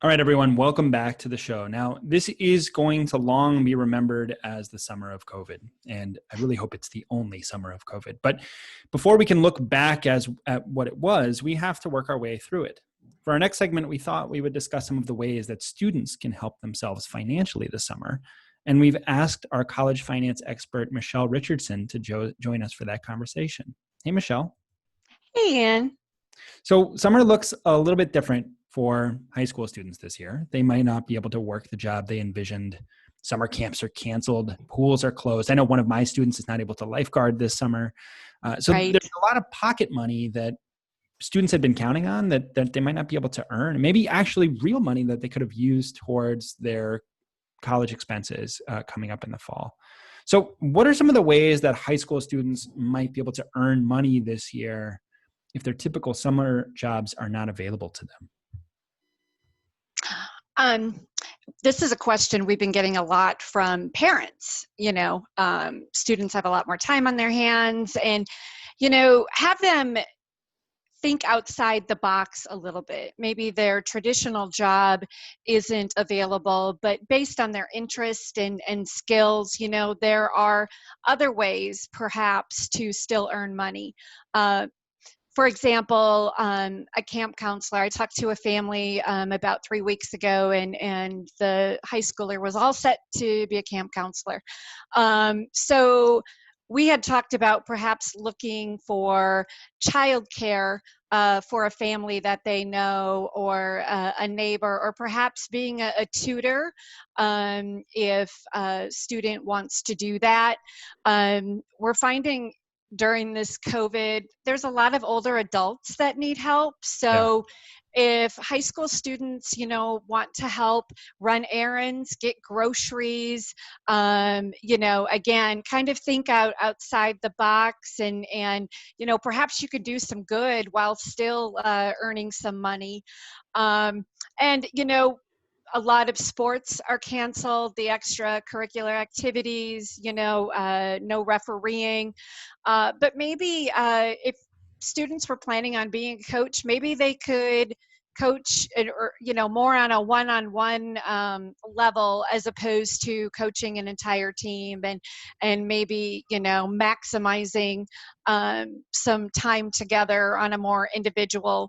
All right, everyone, welcome back to the show. Now, this is going to long be remembered as the summer of COVID, and I really hope it's the only summer of COVID. But before we can look back at what it was, we have to work our way through it. For our next segment, we thought we would discuss some of the ways that students can help themselves financially this summer. And we've asked our college finance expert, Michelle Richardson, to join us for that conversation. Hey, Michelle. Hey, Ann. So summer looks a little bit different for high school students this year. They might not be able to work the job they envisioned. Summer camps are canceled. Pools are closed. I know one of my students is not able to lifeguard this summer. So Right. there's a lot of pocket money that students had been counting on that they might not be able to earn. Maybe actually real money that they could have used towards their college expenses coming up in the fall. So what are some of the ways that high school students might be able to earn money this year if their typical summer jobs are not available to them? This is a question we've been getting a lot from parents. Students have a lot more time on their hands, and, have them think outside the box a little bit. Maybe their traditional job isn't available, but based on their interest and skills, there are other ways perhaps to still earn money. For example, a camp counselor, I talked to a family about 3 weeks ago, and the high schooler was all set to be a camp counselor. So we had talked about perhaps looking for childcare for a family that they know, or a neighbor, or perhaps being a tutor if a student wants to do that. We're finding during this COVID, there's a lot of older adults that need help. So if high school students, want to help run errands, get groceries, again, kind of think outside the box, and perhaps you could do some good while still earning some money. A lot of sports are canceled, the extracurricular activities, no refereeing. But maybe if students were planning on being a coach, maybe they could coach, or more on a one-on-one level, as opposed to coaching an entire team, and maybe maximizing some time together on a more individual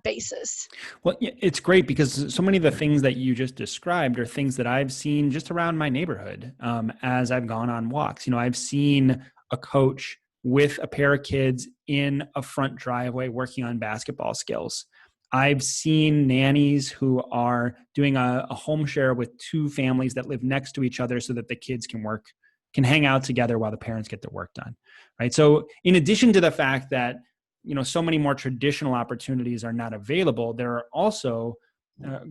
basis. Well, it's great because so many of the things that you just described are things that I've seen just around my neighborhood as I've gone on walks. I've seen a coach with a pair of kids in a front driveway working on basketball skills. I've seen nannies who are doing a home share with two families that live next to each other so that the kids can hang out together while the parents get their work done, right? So in addition to the fact that, so many more traditional opportunities are not available, there are also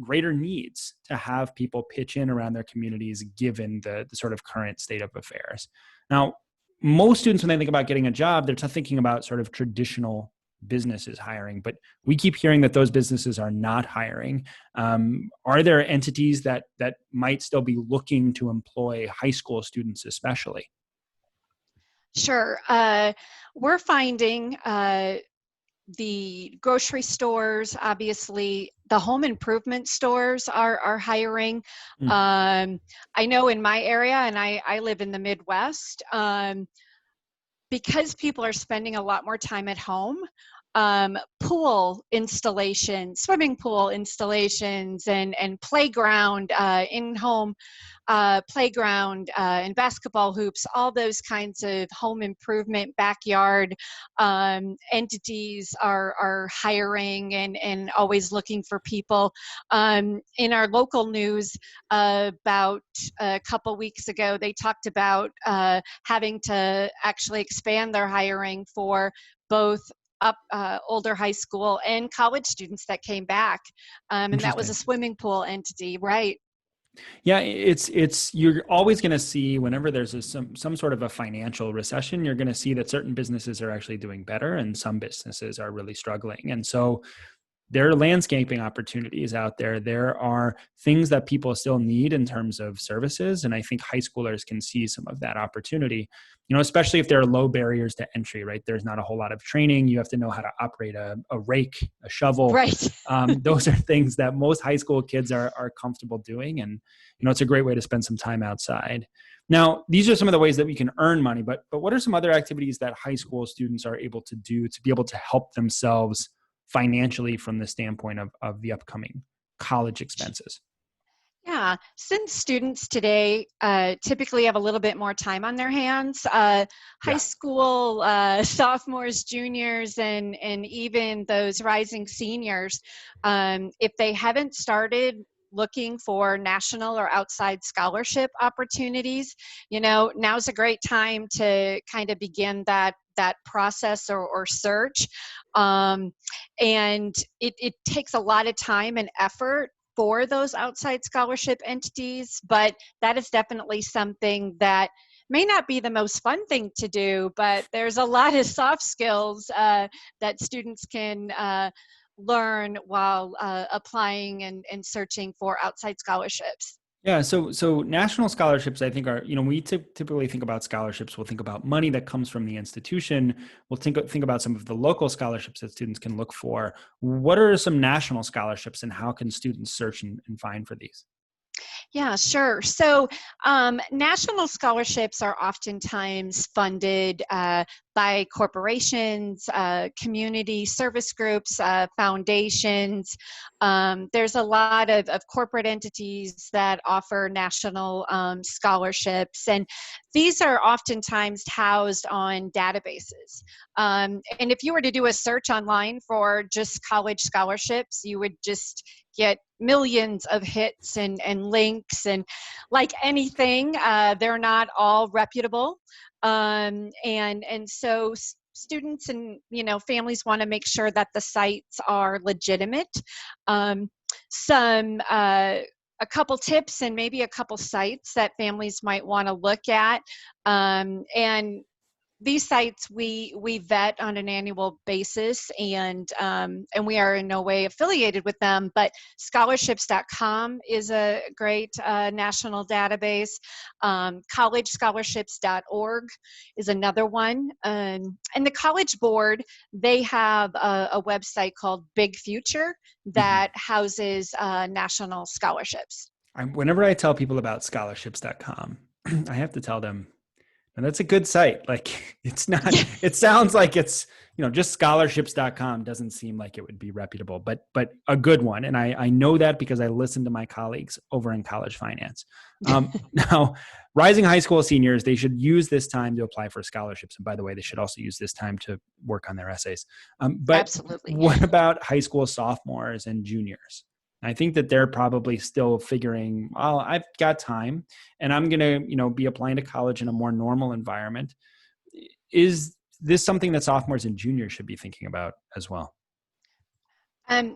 greater needs to have people pitch in around their communities given the sort of current state of affairs. Now, most students, when they think about getting a job, they're thinking about sort of traditional businesses hiring, but we keep hearing that those businesses are not hiring. Are there entities that might still be looking to employ high school students especially? Sure. We're finding the grocery stores, obviously, the home improvement stores are hiring. I know in my area, and I live in the Midwest, because people are spending a lot more time at home, pool installations, swimming pool installations, and playground, in-home playground, and basketball hoops, all those kinds of home improvement backyard entities are hiring and always looking for people. In our local news, about a couple weeks ago, they talked about having to actually expand their hiring for both older high school and college students that came back. And that was a swimming pool entity, right? Yeah, it's you're always going to see whenever there's some sort of a financial recession, you're going to see that certain businesses are actually doing better and some businesses are really struggling. And so there are landscaping opportunities out there. There are things that people still need in terms of services. And I think high schoolers can see some of that opportunity, especially if there are low barriers to entry, right? There's not a whole lot of training. You have to know how to operate a rake, a shovel. Right. Those are things that most high school kids are comfortable doing. And, it's a great way to spend some time outside. Now, these are some of the ways that we can earn money, but what are some other activities that high school students are able to do to be able to help themselves financially from the standpoint of the upcoming college expenses? Yeah, since students today typically have a little bit more time on their hands, high Yeah. school sophomores, juniors, and even those rising seniors, if they haven't started looking for national or outside scholarship opportunities, now's a great time to kind of begin that process or search. Um, and it takes a lot of time and effort for those outside scholarship entities, but that is definitely something that may not be the most fun thing to do, but there's a lot of soft skills that students can learn while applying and searching for outside scholarships. Yeah, so national scholarships, I think are, we typically think about scholarships. We'll think about money that comes from the institution. We'll think about some of the local scholarships that students can look for. What are some national scholarships, and how can students search and find for these? Yeah, sure. So, national scholarships are oftentimes funded by corporations, community service groups, foundations. There's a lot of corporate entities that offer national scholarships, and these are oftentimes housed on databases. And if you were to do a search online for just college scholarships, you would just get millions of hits and links, and like anything, they're not all reputable. And so students and families want to make sure that the sites are legitimate. Um, some A couple tips and maybe a couple sites that families might want to look at, and these sites we vet on an annual basis, and we are in no way affiliated with them, but scholarships.com is a great national database. Collegescholarships.org is another one, and the College Board, they have a website called Big Future Mhm. that houses national scholarships. Whenever I tell people about scholarships.com, I have to tell them, and that's a good site. Like, it's not, it sounds like it's, just scholarships.com doesn't seem like it would be reputable, but a good one. And I know that because I listen to my colleagues over in college finance. Now, rising high school seniors, they should use this time to apply for scholarships. And by the way, they should also use this time to work on their essays. But Absolutely. what about high school sophomores and juniors? I think that they're probably still figuring, well, I've got time and I'm going to, be applying to college in a more normal environment. Is this something that sophomores and juniors should be thinking about as well?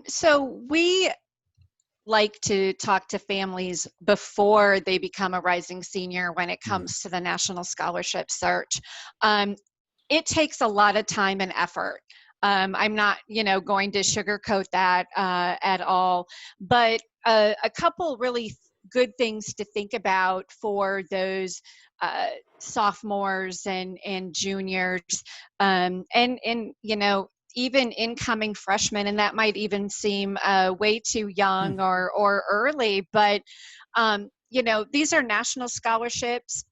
So we like to talk to families before they become a rising senior when it comes to the national scholarship search. It takes a lot of time and effort. I'm not, going to sugarcoat that at all, but a couple really good things to think about for those sophomores and juniors, and even incoming freshmen, and that might even seem way too young or early, but these are national scholarships.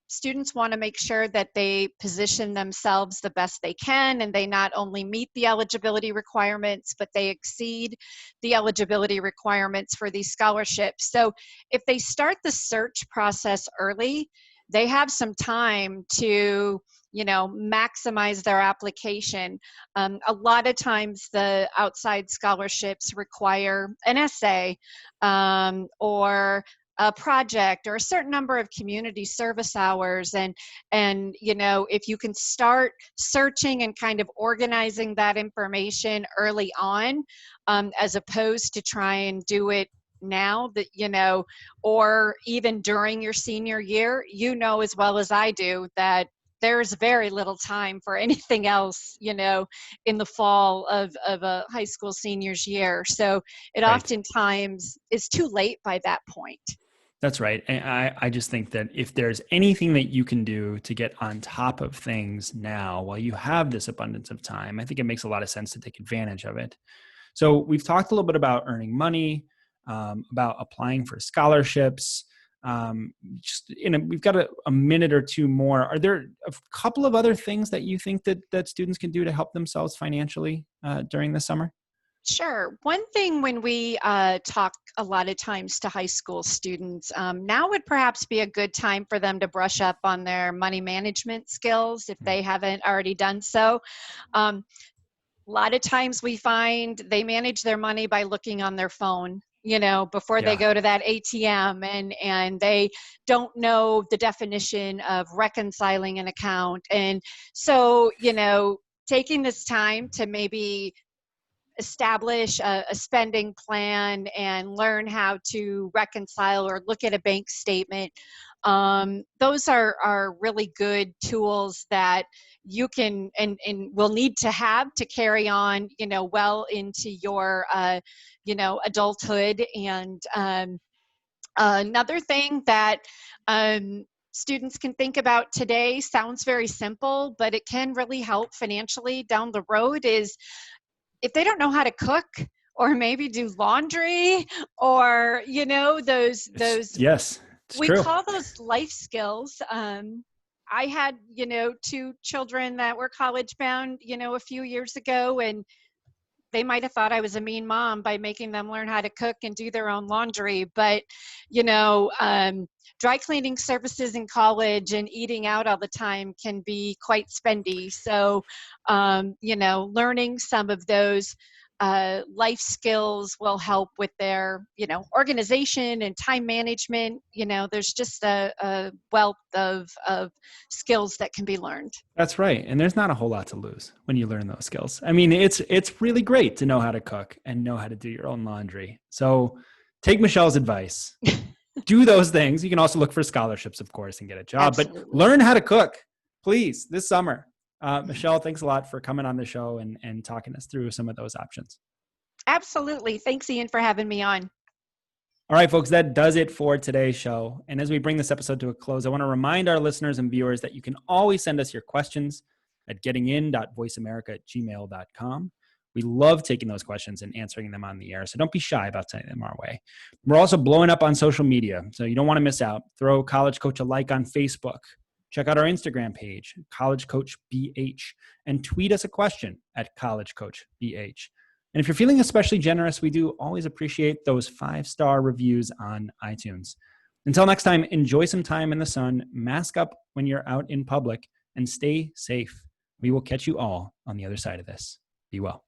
Students want to make sure that they position themselves the best they can, and they not only meet the eligibility requirements, but they exceed the eligibility requirements for these scholarships. So if they start the search process early, they have some time to maximize their application. A lot of times the outside scholarships require an essay, or a project, or a certain number of community service hours, and if you can start searching and kind of organizing that information early on, as opposed to try and do it now, that or even during your senior year, as well as I do, that there's very little time for anything else, in the fall of a high school senior's year. So it Right. oftentimes is too late by that point. That's right. And I just think that if there's anything that you can do to get on top of things now while you have this abundance of time, I think it makes a lot of sense to take advantage of it. So we've talked a little bit about earning money, about applying for scholarships. We've got a minute or two more. Are there a couple of other things that you think that students can do to help themselves financially during the summer? Sure. One thing when we talk a lot of times to high school students, now would perhaps be a good time for them to brush up on their money management skills if they haven't already done so. A lot of times we find they manage their money by looking on their phone, before they Yeah, go to that ATM, and they don't know the definition of reconciling an account. And so, taking this time to maybe establish a spending plan and learn how to reconcile or look at a bank statement. Those are really good tools that you can and will need to have to carry on, well into your, adulthood. And another thing that students can think about today sounds very simple, but it can really help financially down the road is if they don't know how to cook or maybe do laundry or those yes, it's we true. call those life skills. I had two children that were college bound a few years ago, and they might have thought I was a mean mom by making them learn how to cook and do their own laundry. But, dry cleaning services in college and eating out all the time can be quite spendy. So, learning some of those life skills will help with their, organization and time management. There's just a wealth of skills that can be learned. That's right. And there's not a whole lot to lose when you learn those skills. I mean, it's really great to know how to cook and know how to do your own laundry. So take Michelle's advice. Do those things. You can also look for scholarships, of course, and get a job, but Absolutely. learn how to cook, please, this summer. Michelle, thanks a lot for coming on the show and talking us through some of those options. Absolutely. Thanks, Ian, for having me on. All right, folks, that does it for today's show. And as we bring this episode to a close, I want to remind our listeners and viewers that you can always send us your questions at gettingin.voiceamerica@gmail.com. We love taking those questions and answering them on the air, so don't be shy about sending them our way. We're also blowing up on social media, so you don't want to miss out. Throw College Coach a like on Facebook. Check out our Instagram page, College Coach BH, and tweet us a question at College Coach BH. And if you're feeling especially generous, we do always appreciate those 5-star reviews on iTunes. Until next time, enjoy some time in the sun, mask up when you're out in public, and stay safe. We will catch you all on the other side of this. Be well.